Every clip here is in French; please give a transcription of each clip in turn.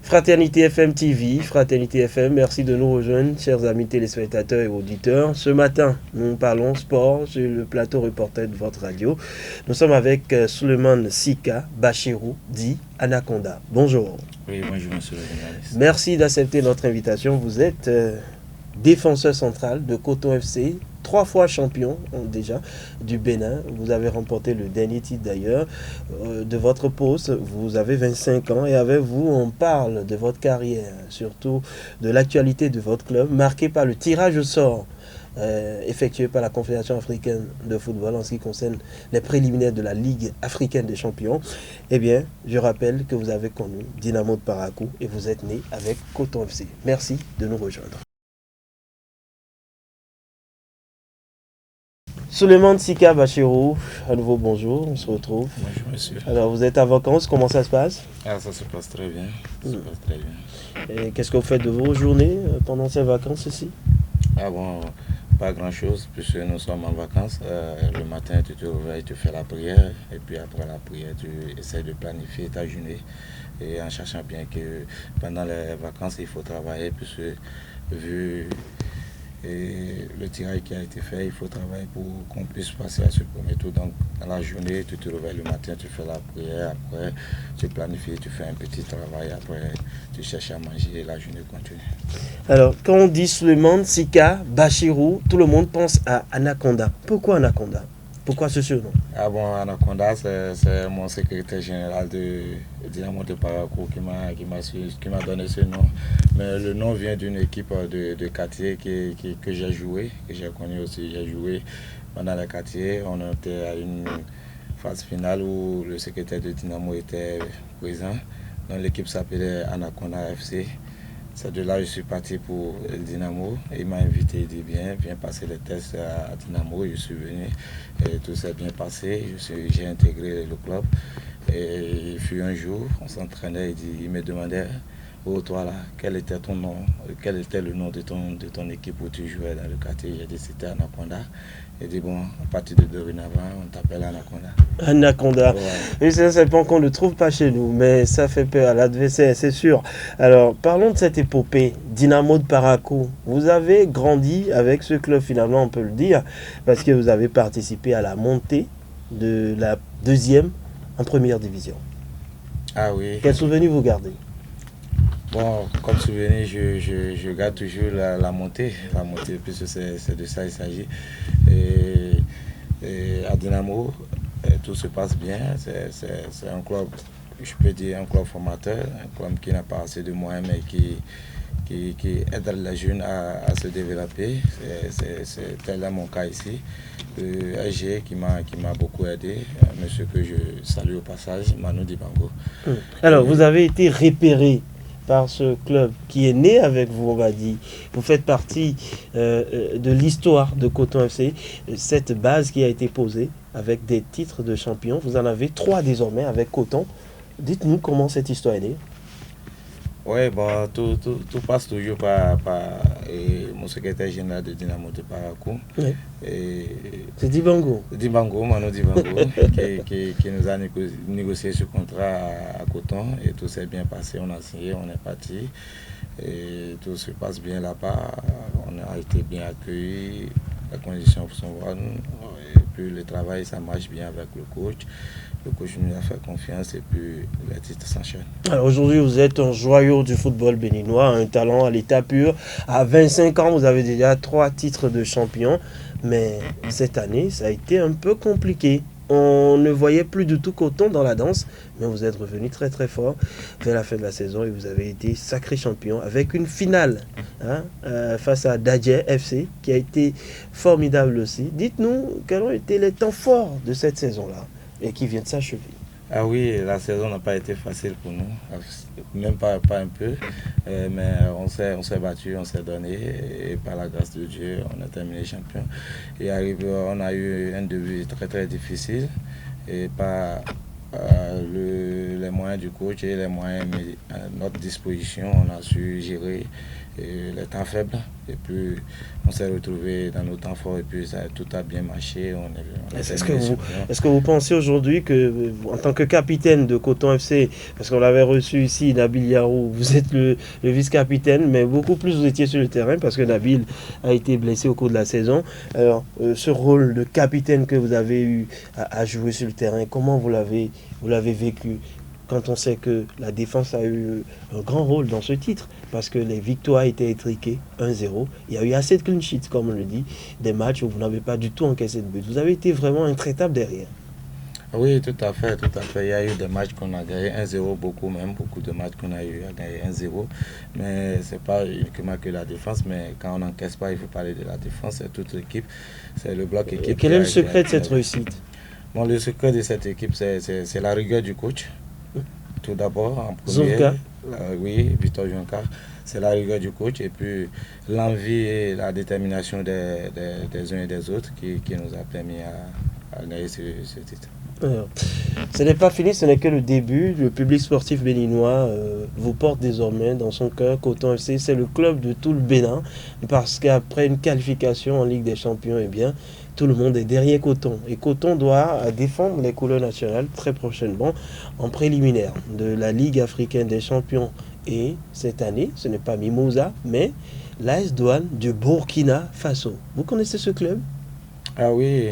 Fraternité FM TV, Fraternité FM, merci de nous rejoindre, chers amis téléspectateurs et auditeurs. Ce matin, nous parlons sport sur le plateau reporter de votre radio. Nous sommes avec Souleymane Sika Bachirou, dit Anaconda. Bonjour. Oui, bonjour, monsieur le journaliste. Merci d'accepter notre invitation. Vous êtes défenseur central de Coton FC, 3 fois champion déjà du Bénin. Vous avez remporté le dernier titre d'ailleurs de votre poste. Vous avez 25 ans et avec vous, on parle de votre carrière, surtout de l'actualité de votre club, marqué par le tirage au sort effectué par la Confédération africaine de football en ce qui concerne les préliminaires de la Ligue africaine des champions. Eh bien, je rappelle que vous avez connu Dynamo de Parakou et vous êtes né avec Coton FC. Merci de nous rejoindre. Souleymane Sika Bachirou, à nouveau bonjour, on se retrouve. Bonjour monsieur. Alors vous êtes en vacances, comment ça se passe? Ça se passe très bien. Et qu'est-ce que vous faites de vos journées pendant ces vacances ici? Pas grand chose, puisque nous sommes en vacances. Le matin tu te réveilles, tu fais la prière, et puis après la prière tu essaies de planifier ta journée, et en sachant bien que pendant les vacances il faut travailler, puisque vu le tirage qui a été fait, il faut travailler pour qu'on puisse passer à ce premier tour. Donc dans la journée, tu te réveilles le matin, tu fais la prière, après tu planifies, tu fais un petit travail, après tu cherches à manger et la journée continue. Alors quand on dit Souleymane Sika Bachirou, tout le monde pense à Anaconda. Pourquoi Anaconda? Pourquoi ce surnom? Anaconda, c'est mon secrétaire général de Dynamo de Parakou qui m'a donné ce nom. Mais le nom vient d'une équipe de quartier que j'ai joué, que j'ai connu aussi. J'ai joué pendant le quartier. On était à une phase finale où le secrétaire de Dynamo était présent. Donc l'équipe s'appelait Anaconda FC. C'est de là que je suis parti pour le Dynamo. Il m'a invité, il dit viens passer les tests à Dynamo. Je suis venu et tout s'est bien passé. J'ai intégré le club. Et il fut un jour, on s'entraînait, il me demandait, oh toi là, quel était ton nom, quel était le nom de ton équipe où tu jouais dans le quartier? J'ai dit c'était Anaconda. Il dit bon, à partir de dorénavant, on t'appelle Anaconda. Anaconda. Ouais. Et c'est pas qu'on ne le trouve pas chez nous, mais ça fait peur à l'adversaire, c'est sûr. Alors, parlons de cette épopée, Dynamo de Parakou. Vous avez grandi avec ce club, finalement, on peut le dire, parce que vous avez participé à la montée de la deuxième en première division. Ah oui. Quel souvenir vous gardez? Bon, comme souvenir, je garde toujours la montée, puisque c'est de ça il s'agit. Et à Dynamo, tout se passe bien. C'est un club, je peux dire, un club formateur, un club qui n'a pas assez de moyens, mais qui aide les jeunes à se développer. C'est tel mon cas ici. Le SG qui m'a beaucoup aidé, monsieur que je salue au passage, Manu Dibango. Alors, vous avez été repéré par ce club qui est né avec vous, on va dire. Vous faites partie de l'histoire de Coton FC, cette base qui a été posée avec des titres de champion. Vous en avez 3 désormais avec Coton. Dites-nous comment cette histoire est née. Oui, bon, tout passe toujours par mon secrétaire général de Dynamo de Parakou. Oui. C'est Dibango. Manu Dibango, qui nous a négocié ce contrat à Coton, et tout s'est bien passé. On a signé, on est parti, et tout se passe bien là-bas. On a été bien accueillis, les conditions sont bonnes, et puis le travail, ça marche bien avec le coach. Le coach nous a fait confiance et puis les titres s'enchaînent. Alors aujourd'hui, vous êtes un joyau du football béninois, un talent à l'état pur. À 25 ans, vous avez déjà 3 titres de champion. Mais cette année, ça a été un peu compliqué. On ne voyait plus du tout Coton dans la danse, mais vous êtes revenu très très fort vers la fin de la saison et vous avez été sacré champion avec une finale face à Dadje FC qui a été formidable aussi. Dites-nous quels ont été les temps forts de cette saison-là et qui vient de s'achever. Ah oui, la saison n'a pas été facile pour nous, même pas un peu, mais on s'est battu, on s'est donné, et par la grâce de Dieu, on a terminé champion. Et on a eu un début très très difficile, et par les moyens du coach et les moyens à notre disposition, on a su gérer les temps faibles. Et puis on s'est retrouvé dans nos temps forts et puis tout a bien marché. Est-ce que vous pensez aujourd'hui que, en tant que capitaine de Coton FC, parce qu'on l'avait reçu ici, Nabil Yarou, vous êtes le vice-capitaine, mais beaucoup plus vous étiez sur le terrain parce que Nabil a été blessé au cours de la saison. Alors, ce rôle de capitaine que vous avez eu à jouer sur le terrain, comment vous l'avez vécu quand on sait que la défense a eu un grand rôle dans ce titre, parce que les victoires étaient étriquées 1-0. Il y a eu assez de clean sheets, comme on le dit, des matchs où vous n'avez pas du tout encaissé de but. Vous avez été vraiment intraitable derrière. Oui, tout à fait, tout à fait. Il y a eu des matchs qu'on a gagné 1-0, beaucoup même, beaucoup de matchs qu'on a eu à gagner 1-0. Mais ce n'est pas uniquement que la défense, mais quand on n'encaisse pas, il faut parler de la défense, c'est toute l'équipe, c'est le bloc équipe. Et quel est le secret de cette réussite? Bon, le secret de cette équipe, c'est la rigueur du coach. Tout d'abord, en premier, oui, Victor Juncker, c'est la rigueur du coach et puis l'envie et la détermination des uns et des autres qui nous a permis à gagner ce titre. Alors, ce n'est pas fini, ce n'est que le début. Le public sportif béninois vous porte désormais dans son cœur. Coton FC, c'est le club de tout le Bénin, parce qu'après une qualification en Ligue des Champions, eh bien, tout le monde est derrière Coton. Et Coton doit défendre les couleurs nationales très prochainement en préliminaire de la Ligue africaine des champions. Et cette année, ce n'est pas Mimosa, mais l'AS Douane du Burkina Faso. Vous connaissez ce club? Ah oui,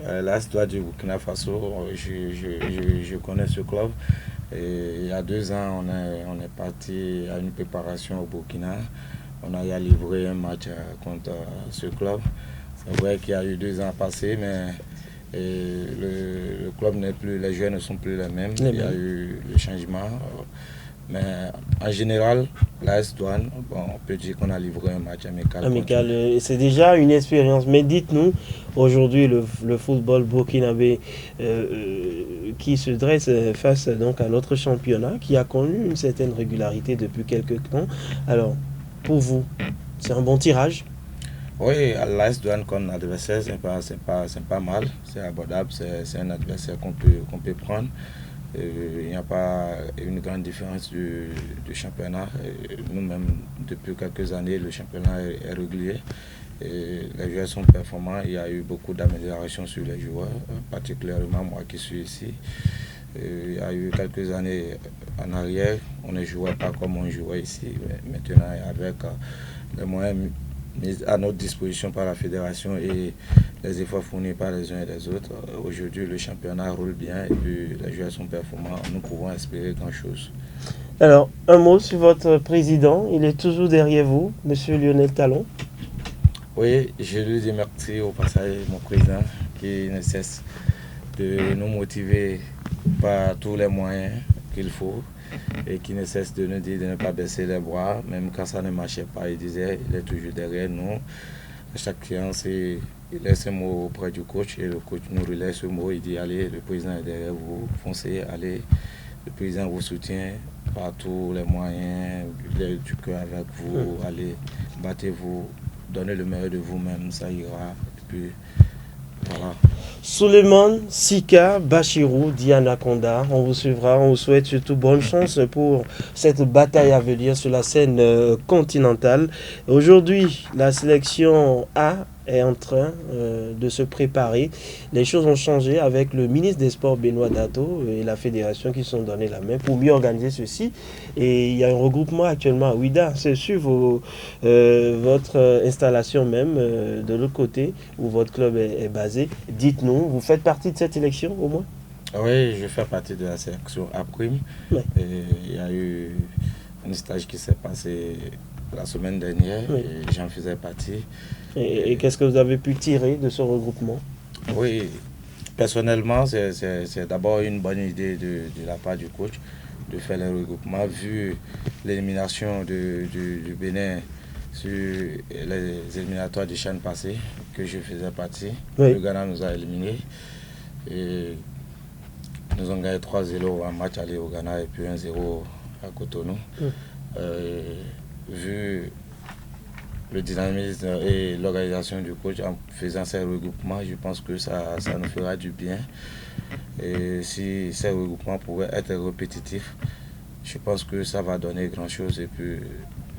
l'AS Douane du Burkina Faso, je connais ce club. Et il y a 2 ans, on est parti à une préparation au Burkina. On a livré un match contre ce club. C'est vrai qu'il y a eu 2 ans passés, mais le club n'est plus, les joueurs ne sont plus les mêmes. Il y a eu le changement. Mais en général, l'AS Douane, bon, on peut dire qu'on a livré un match amical. C'est déjà une expérience. Mais dites-nous, aujourd'hui, le football burkinabé qui se dresse face donc à notre championnat, qui a connu une certaine régularité depuis quelques temps. Alors, pour vous, c'est un bon tirage? Oui, l'AS Douane comme adversaire, c'est pas mal, c'est abordable, c'est un adversaire qu'on peut prendre. Il n'y a pas une grande différence du championnat. Nous-mêmes, depuis quelques années, le championnat est régulier. Et les joueurs sont performants. Il y a eu beaucoup d'améliorations sur les joueurs, particulièrement moi qui suis ici. Il y a eu quelques années en arrière, on ne jouait pas comme on jouait ici. Mais maintenant, avec les moyens mis à notre disposition par la fédération et les efforts fournis par les uns et les autres, aujourd'hui le championnat roule bien et puis les joueurs sont performants. Nous pouvons espérer grand-chose. Alors, un mot sur votre président. Il est toujours derrière vous, Monsieur Lionel Talon. Oui, je lui dis merci au passage, mon président, qui ne cesse de nous motiver par tous les moyens qu'il faut et qui ne cesse de nous dire de ne pas baisser les bras, même quand ça ne marchait pas. Il disait, il est toujours derrière nous. À chaque séance, il laisse un mot auprès du coach et le coach nous relaie ce mot. Il dit, allez, le président est derrière vous, foncez, allez. Le président vous soutient par tous les moyens, il est du cœur avec vous, allez, battez-vous, donnez le meilleur de vous-même, ça ira. Et puis, voilà. Souleymane Sika Bachirou, Diana Konda, on vous suivra, on vous souhaite surtout bonne chance pour cette bataille à venir sur la scène continentale. Aujourd'hui, la sélection A est en train de se préparer. Les choses ont changé avec le ministre des Sports Benoît Dato et la fédération qui se sont donné la main pour mieux organiser ceci. Et il y a un regroupement actuellement à Ouida. C'est sur votre installation même de l'autre côté où votre club est basé. Dites-nous, vous faites partie de cette élection au moins? Oui, je fais partie de la sélection A-Prime. Ouais. Il y a eu un stage qui s'est passé la semaine dernière et j'en faisais partie. Et qu'est-ce que vous avez pu tirer de ce regroupement? Oui, personnellement, c'est d'abord une bonne idée de la part du coach de faire le regroupement, vu l'élimination du Bénin sur les éliminatoires du Chan passé, que je faisais partie. Oui. Le Ghana nous a éliminés. Et nous avons gagné 3-0 en match aller au Ghana et puis 1-0 à Cotonou. Vu le dynamisme et l'organisation du coach en faisant ces regroupements, je pense que ça nous fera du bien. Et si ces regroupements pouvaient être répétitifs, je pense que ça va donner grand chose et puis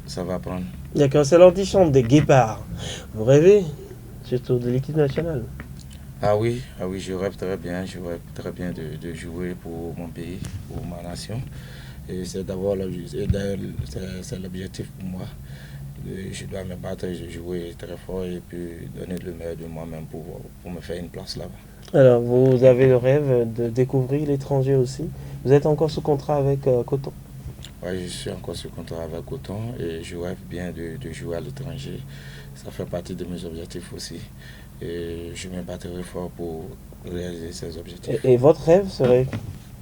ça va prendre. D'accord, c'est l'antichambre des Guépards. Vous rêvez surtout de l'équipe nationale? Ah oui, je rêve très bien de jouer pour mon pays, pour ma nation. Et c'est d'abord c'est l'objectif pour moi. Je dois me battre, jouer très fort et puis donner le meilleur de moi-même pour me faire une place là-bas. Alors, vous avez le rêve de découvrir l'étranger aussi. Vous êtes encore sous contrat avec Coton? Ouais, je suis encore sous contrat avec Coton et je rêve bien de jouer à l'étranger. Ça fait partie de mes objectifs aussi. Et je me battrai fort pour réaliser ces objectifs. Et votre rêve serait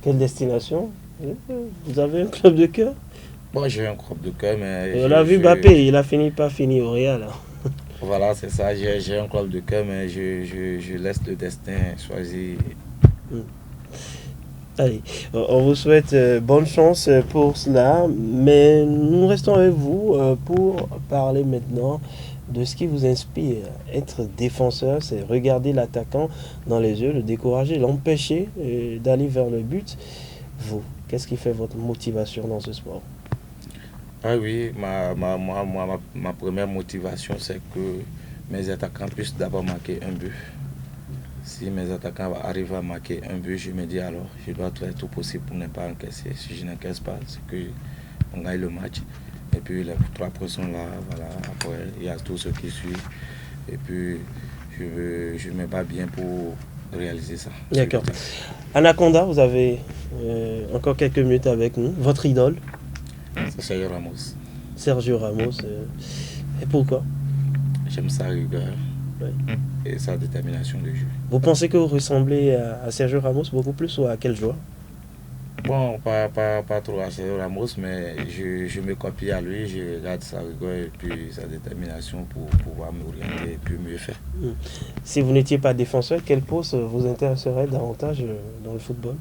quelle destination? Vous avez un club de cœur? Bon, j'ai un club de cœur, mais... On a vu Mbappé, il a fini par finir au Real. Voilà, c'est ça, j'ai un club de cœur, mais je laisse le destin choisir. Allez, on vous souhaite bonne chance pour cela, mais nous restons avec vous pour parler maintenant de ce qui vous inspire. Être défenseur, c'est regarder l'attaquant dans les yeux, le décourager, l'empêcher d'aller vers le but. Vous, qu'est-ce qui fait votre motivation dans ce sport? Ah oui, ma première motivation, c'est que mes attaquants puissent d'abord marquer un but. Si mes attaquants arrivent à marquer un but, je me dis alors, je dois faire tout possible pour ne pas encaisser. Si je n'encaisse pas, c'est qu'on gagne le match. Et puis les 3 personnes là, voilà, après il y a tout ce qui suit. Et puis je me bats bien pour réaliser ça. D'accord. Anaconda, vous avez encore quelques minutes avec nous. Votre idole? C'est Sergio Ramos. Sergio Ramos. Et pourquoi? J'aime sa rigueur et sa détermination de jeu. Vous pensez que vous ressemblez à Sergio Ramos beaucoup plus ou à quel joueur? Bon, pas trop à Sergio Ramos, mais je me copie à lui, je regarde sa rigueur et puis sa détermination pour pouvoir m'orienter et puis mieux faire. Si vous n'étiez pas défenseur, quel poste vous intéresserait davantage dans le football?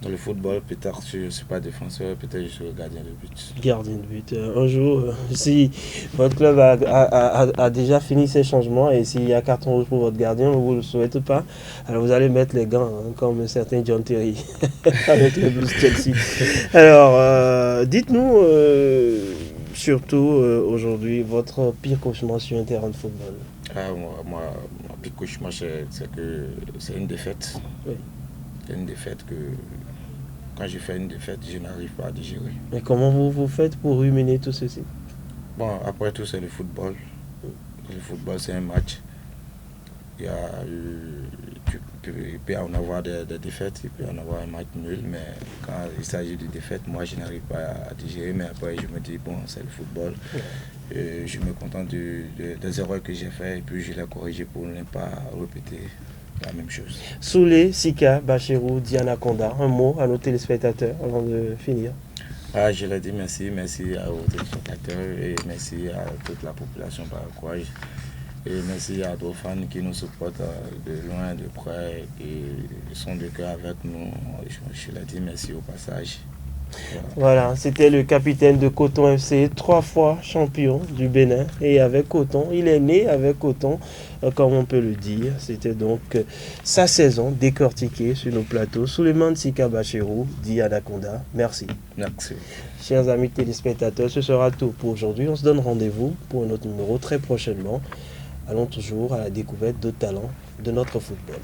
Dans le football, peut-être je ne suis pas défenseur, peut-être je suis gardien de but. Gardien de but. Un jour, si votre club a déjà fini ses changements et s'il y a carton rouge pour votre gardien, vous ne le souhaitez pas, alors vous allez mettre les gants, hein, comme un certain John Terry avec le Blues Chelsea. Alors, dites-nous surtout aujourd'hui votre pire cauchemar sur un terrain de football. Ah, mon pire cauchemar, c'est que c'est une défaite. Oui. C'est une défaite que... Quand je fais une défaite, je n'arrive pas à digérer. Mais comment vous faites pour ruminer tout ceci? Bon, après tout, c'est le football. Le football, c'est un match. Il peut y en avoir des défaites, il peut y en avoir un match nul, mais quand il s'agit de défaites, moi, je n'arrive pas à digérer. Mais après, je me dis, bon, c'est le football. Et je me contente des erreurs que j'ai faites et puis je les corrige pour ne pas répéter la même chose. Soulé, Sika, Bachirou, Anaconda, un mot à nos téléspectateurs avant de finir. Ah, je l'ai dit, merci à vos téléspectateurs et merci à toute la population paraguayenne. Et merci à nos fans qui nous supportent de loin, de près et sont de cœur avec nous. Je l'ai dit, merci au passage. Voilà, c'était le capitaine de Coton FC, 3 fois champion du Bénin. Et avec Coton, il est né avec Coton, comme on peut le dire. C'était donc sa saison décortiquée sur nos plateaux. Souleymane Sika Bachirou, dit Anaconda. Merci. Merci. Chers amis téléspectateurs, ce sera tout pour aujourd'hui. On se donne rendez-vous pour un autre numéro très prochainement. Allons toujours à la découverte d'autres talents de notre football.